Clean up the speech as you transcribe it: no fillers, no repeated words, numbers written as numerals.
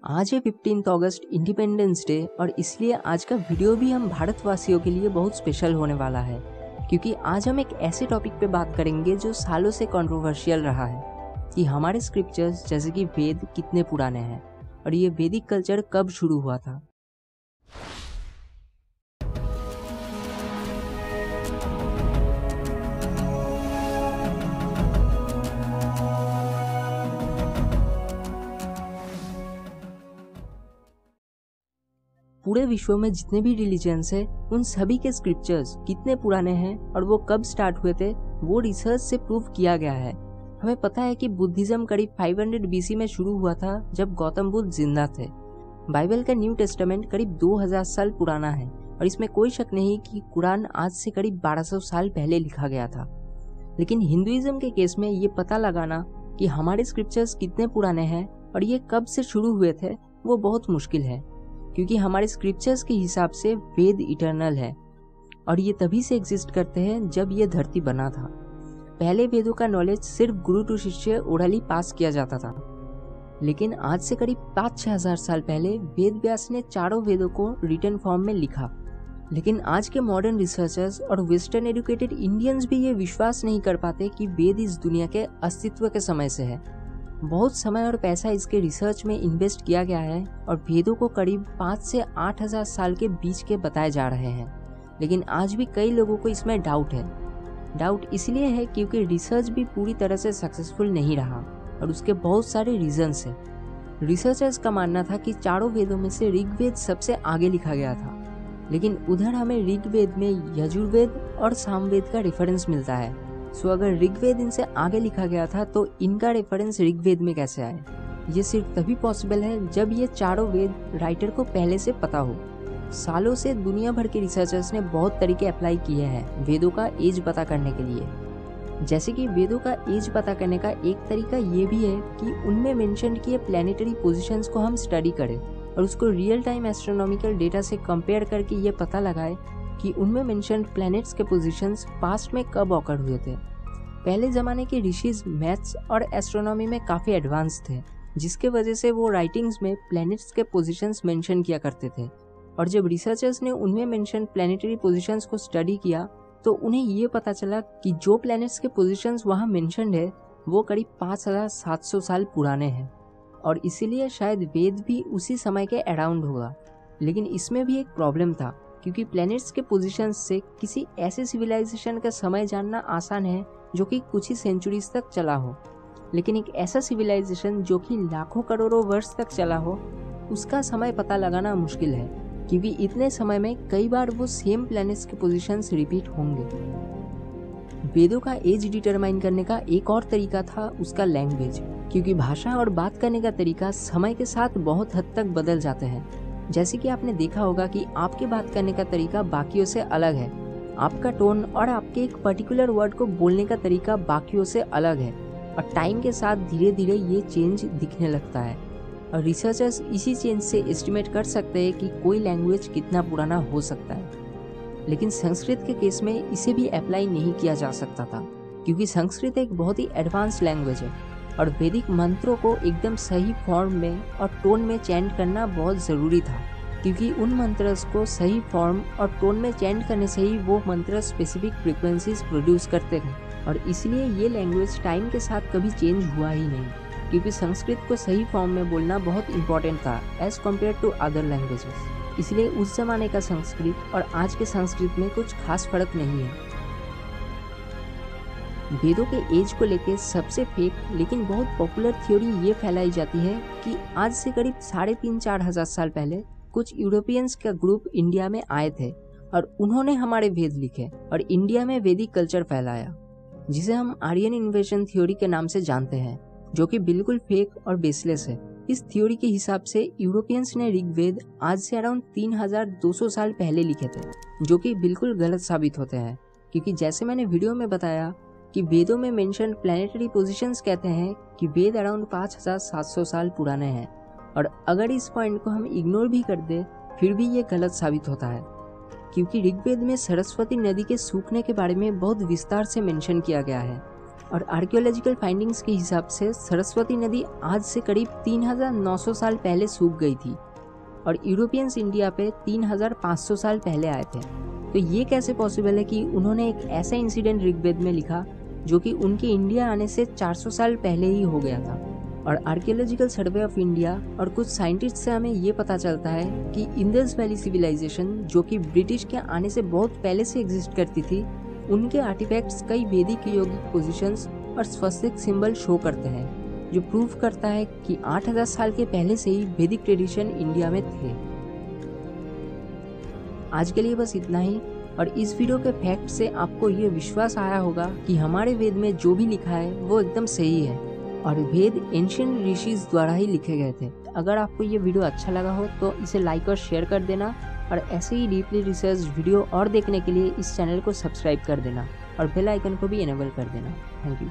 आज है 15 अगस्त independence day और इसलिए आज का वीडियो भी हम भारतवासियों के लिए बहुत स्पेशल होने वाला है, क्योंकि आज हम एक ऐसे टॉपिक पे बात करेंगे जो सालों से कंट्रोवर्शियल रहा है कि हमारे स्क्रिप्चर्स जैसे कि वेद कितने पुराने हैं और ये वैदिक कल्चर कब शुरू हुआ था। पूरे विश्व में जितने भी रिलीजन्स हैं उन सभी के स्क्रिप्चर्स कितने पुराने हैं और वो कब स्टार्ट हुए थे वो रिसर्च से प्रूव किया गया है। हमें पता है कि बुद्धिज्म करीब 500 बीसी में शुरू हुआ था जब गौतम बुद्ध जिंदा थे। बाइबल का न्यू टेस्टामेंट करीब 2000 साल पुराना है और इसमें कोई शक नहीं कि कुरान आज से करीब 1200 साल पहले लिखा गया था। लेकिन हिंदुइज्म के केस में ये पता लगाना कि हमारे स्क्रिप्चर्स कितने पुराने हैं और ये कब से शुरू हुए थे वो बहुत मुश्किल है, क्योंकि हमारे स्क्रिप्चर्स के हिसाब से वेद इटर्नल है और ये तभी से एग्जिस्ट करते हैं जब ये धरती बना था। पहले वेदों का नॉलेज सिर्फ गुरु टू शिष्य ओरली पास किया जाता था, लेकिन आज से करीब 5-6 हजार साल पहले वेद व्यास ने चारों वेदों को रिटन फॉर्म में लिखा। लेकिन आज के मॉडर्न रिसर्चर्स और वेस्टर्न एजुकेटेड इंडियंस भी ये विश्वास नहीं कर पाते कि वेद इस दुनिया के अस्तित्व के समय से है। बहुत समय और पैसा इसके रिसर्च में इन्वेस्ट किया गया है और वेदों को करीब 5 से 8 हजार साल के बीच के बताए जा रहे हैं, लेकिन आज भी कई लोगों को इसमें डाउट है। डाउट इसलिए है क्योंकि रिसर्च भी पूरी तरह से सक्सेसफुल नहीं रहा और उसके बहुत सारे रीजंस हैं। रिसर्चर्स का मानना था कि चारों वेदों में से ऋग्वेद सबसे आगे लिखा गया था, लेकिन उधर हमें ऋग्वेद में यजुर्वेद और सामवेद का रेफरेंस मिलता है। सो अगर ऋग्वेद इनसे आगे लिखा गया था तो इनका रेफरेंस ऋग्वेद में कैसे आए? ये सिर्फ तभी पॉसिबल है जब ये चारों वेद राइटर को पहले से पता हो। सालों से दुनिया भर के रिसर्चर्स ने बहुत तरीके अप्लाई किए हैं वेदों का एज पता करने के लिए। जैसे कि वेदों का एज पता करने का एक तरीका ये भी है कि उनमें मेंशन किए प्लैनेटरी पोजीशंस को हम स्टडी करें और उसको रियल टाइम एस्ट्रोनॉमिकल डेटा से कंपेयर करके ये पता लगाए कि उनमें मेंशन्ड प्लैनेट्स के पोजीशंस पास्ट में कब ऑकर हुए थे। पहले ज़माने के ऋषिज मैथ्स और एस्ट्रोनॉमी में काफ़ी एडवांस थे, जिसके वजह से वो राइटिंग्स में प्लैनेट्स के पोजीशंस मेंशन किया करते थे। और जब रिसर्चर्स ने उनमें मेंशन प्लैनेटरी पोजीशंस को स्टडी किया तो उन्हें ये पता चला कि जो प्लैनेट्स के पोजीशंस वहाँ मेंशन्ड है वो करीब 5700 साल पुराने हैं और इसीलिए शायद वेद भी उसी समय के अराउंड होगा। लेकिन इसमें भी एक प्रॉब्लम था, क्योंकि प्लैनेट्स के पोजीशंस से किसी ऐसे सिविलाइजेशन का समय जानना आसान है जो कि कुछ ही सेंचुरीज तक चला हो, लेकिन एक ऐसा सिविलाइजेशन जो कि लाखों करोड़ों वर्ष तक चला हो उसका समय पता लगाना मुश्किल है, क्योंकि इतने समय में कई बार वो सेम प्लैनेट्स के पोजीशंस रिपीट होंगे। वेदों का एज डिटरमाइन करने का एक और तरीका था उसका लैंग्वेज, क्योंकि भाषा और बात करने का तरीका समय के साथ बहुत हद तक बदल जाते हैं। जैसे कि आपने देखा होगा कि आपके बात करने का तरीका बाकियों से अलग है, आपका टोन और आपके एक पर्टिकुलर वर्ड को बोलने का तरीका बाकियों से अलग है और टाइम के साथ धीरे धीरे ये चेंज दिखने लगता है। और रिसर्चर्स इसी चेंज से एस्टिमेट कर सकते हैं कि कोई लैंग्वेज कितना पुराना हो सकता है। लेकिन संस्कृत के केस में इसे भी अप्लाई नहीं किया जा सकता था, क्योंकि संस्कृत एक बहुत ही एडवांस लैंग्वेज है और वैदिक मंत्रों को एकदम सही फॉर्म में और टोन में चैंट करना बहुत ज़रूरी था, क्योंकि उन मंत्रस को सही फॉर्म और टोन में चैंट करने से ही वो मंत्र स्पेसिफिक फ्रीक्वेंसीज प्रोड्यूस करते हैं। और इसलिए ये लैंग्वेज टाइम के साथ कभी चेंज हुआ ही नहीं, क्योंकि संस्कृत को सही फॉर्म में बोलना बहुत इंपॉर्टेंट था as compare to other languages. इसलिए उस जमाने का संस्कृत और आज के संस्कृत में कुछ खास फर्क नहीं है। वेदों के एज को लेकर सबसे फेक लेकिन बहुत पॉपुलर थ्योरी ये फैलाई जाती है कि आज से करीब 3.5-4 हजार साल पहले कुछ यूरोपियंस का ग्रुप इंडिया में आए थे और उन्होंने हमारे वेद लिखे और इंडिया में वैदिक कल्चर फैलाया, जिसे हम आर्यन इन्वेजन थ्योरी के नाम से जानते हैं, जो कि बिल्कुल फेक और बेसलेस है। इस थ्योरी के हिसाब से यूरोपियंस ने ऋग्वेद आज से अराउंड 3200 साल पहले लिखे थे, जो कि बिल्कुल गलत साबित होते हैं, क्योंकि जैसे मैंने वीडियो में बताया कि वेदों में मेंशन प्लैनेटरी पोजीशंस कहते हैं कि वेद अराउंड 5700 साल पुराने हैं, और अगर इस पॉइंट को हम इग्नोर भी कर दे फिर भी ये गलत साबित होता है, क्योंकि ऋग्वेद में सरस्वती नदी के सूखने के बारे में बहुत विस्तार से मेंशन किया गया है और आर्कियोलॉजिकल फाइंडिंग्स के हिसाब से सरस्वती नदी आज से करीब 3900 साल पहले सूख गई थी और यूरोपियंस इंडिया पे 3500 साल पहले आए थे। तो ये कैसे पॉसिबल है कि उन्होंने एक ऐसा इंसिडेंट ऋग्वेद में लिखा जो कि उनके इंडिया आने से 400 साल पहले ही हो गया था। और आर्कियोलॉजिकल सर्वे ऑफ इंडिया और कुछ साइंटिस्ट से हमें ये पता चलता है कि इंडस वैली सिविलाइजेशन जो कि ब्रिटिश के आने से बहुत पहले से एग्जिस्ट करती थी, उनके आर्टिफैक्ट्स कई वैदिक यौगिक पोजीशंस और स्वस्तिक सिंबल शो करते हैं, जो प्रूव करता है कि 8000 साल के पहले से ही वैदिक ट्रेडिशन इंडिया में थे। आज के लिए बस इतना ही। और इस वीडियो के फैक्ट से आपको ये विश्वास आया होगा कि हमारे वेद में जो भी लिखा है वो एकदम सही है और वेद एंशिएंट ऋषिज द्वारा ही लिखे गए थे। अगर आपको ये वीडियो अच्छा लगा हो तो इसे लाइक और शेयर कर देना और ऐसे ही डीपली रिसर्च वीडियो और देखने के लिए इस चैनल को सब्सक्राइब कर देना और बेल आइकन को भी इनेबल कर देना। Thank you.